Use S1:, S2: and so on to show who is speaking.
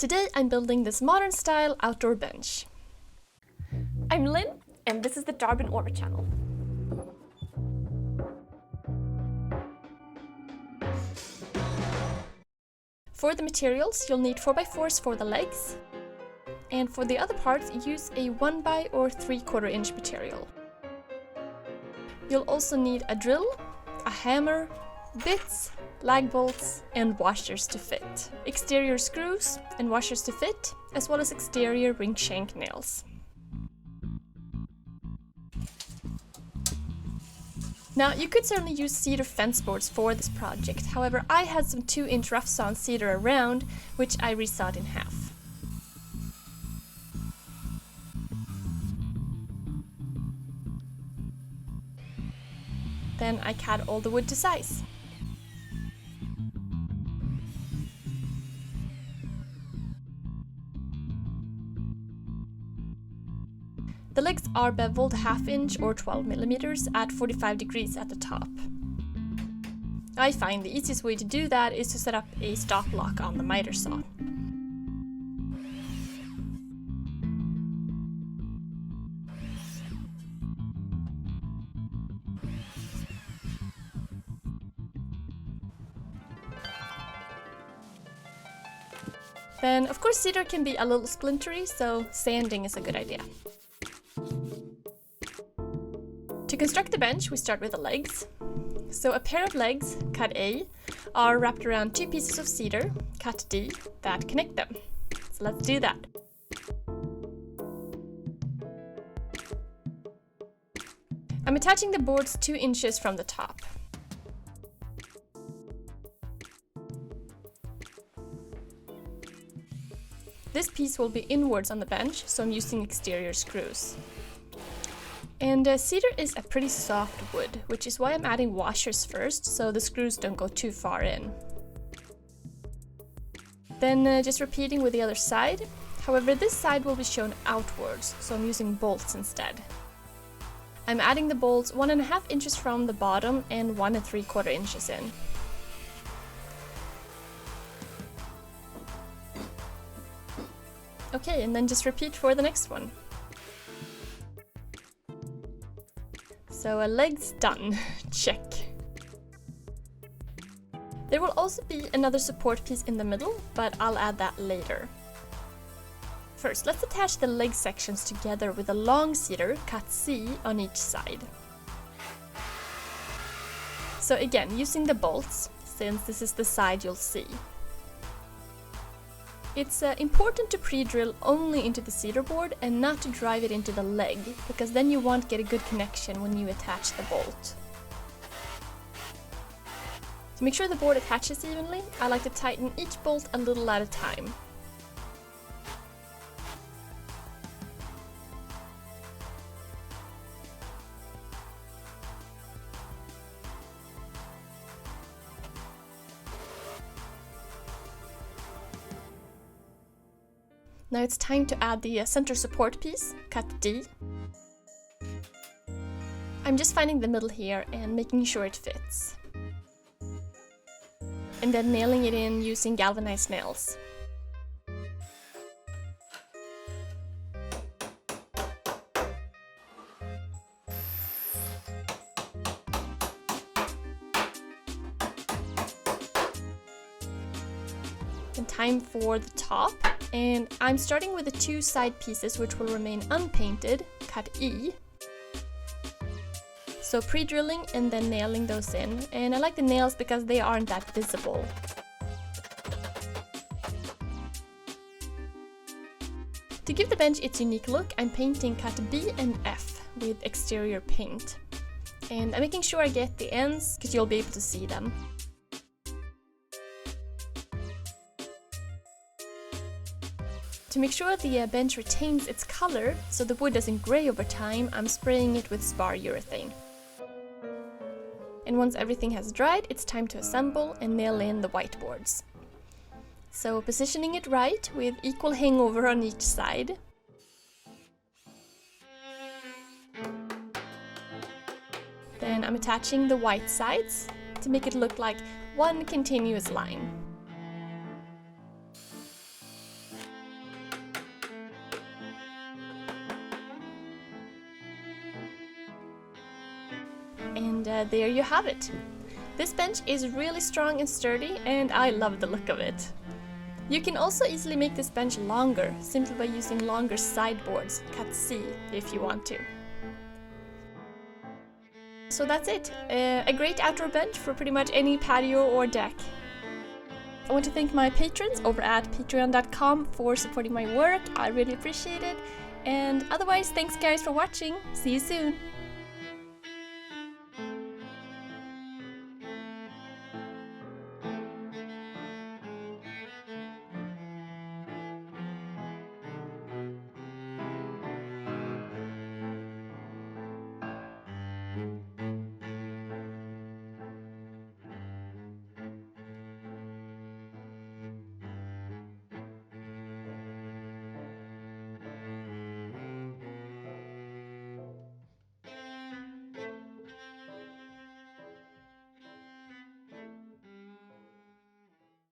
S1: Today I'm building this modern style outdoor bench. I'm Linn, and this is the Darbin Orvar channel. For the materials, you'll need 4x4s for the legs, and for the other parts, use a 1x or 3/4 inch material. You'll also need a drill, a hammer, bits, lag bolts, and washers to fit. Exterior screws and washers to fit, as well as exterior ring shank nails. Now, you could certainly use cedar fence boards for this project, however I had some 2-inch rough sawn cedar around, which I resawed in half. Then I cut all the wood to size. The legs are beveled 1/2 inch or 12 millimeters at 45 degrees at the top. I find the easiest way to do that is to set up a stop lock on the miter saw. Then, of course, cedar can be a little splintery, so sanding is a good idea. To construct the bench, we start with the legs. So a pair of legs, cut A, are wrapped around 2 pieces of cedar, cut D, that connect them. So let's do that. I'm attaching the boards 2 inches from the top. This piece will be inwards on the bench, so I'm using exterior screws. And cedar is a pretty soft wood, which is why I'm adding washers first, so the screws don't go too far in. Then just repeating with the other side. However, this side will be shown outwards, so I'm using bolts instead. I'm adding the bolts 1.5 inches from the bottom and 1 3/4 inches in. Okay, and then just repeat for the next one. So a leg's done. Check. There will also be another support piece in the middle, but I'll add that later. First, let's attach the leg sections together with a long cedar, cut C, on each side. So again, using the bolts, since this is the side you'll see. It's important to pre-drill only into the cedar board and not to drive it into the leg, because then you won't get a good connection when you attach the bolt. To make sure the board attaches evenly, I like to tighten each bolt a little at a time. Now it's time to add the center support piece, cut D. I'm just finding the middle here and making sure it fits. And then nailing it in using galvanized nails. And time for the top. And I'm starting with the 2 side pieces which will remain unpainted, cut E. So pre-drilling and then nailing those in. And I like the nails because they aren't that visible. To give the bench its unique look, I'm painting cut B and F with exterior paint. And I'm making sure I get the ends because you'll be able to see them. To make sure the bench retains its color, so the wood doesn't gray over time, I'm spraying it with spar urethane. And once everything has dried, it's time to assemble and nail in the white boards. So positioning it right with equal hangover on each side. Then I'm attaching the white sides to make it look like one continuous line. And there you have it. This bench is really strong and sturdy, and I love the look of it. You can also easily make this bench longer, simply by using longer sideboards, cut C, if you want to. So that's it, a great outdoor bench for pretty much any patio or deck. I want to thank my patrons over at patreon.com for supporting my work. I really appreciate it. And otherwise, thanks guys for watching. See you soon!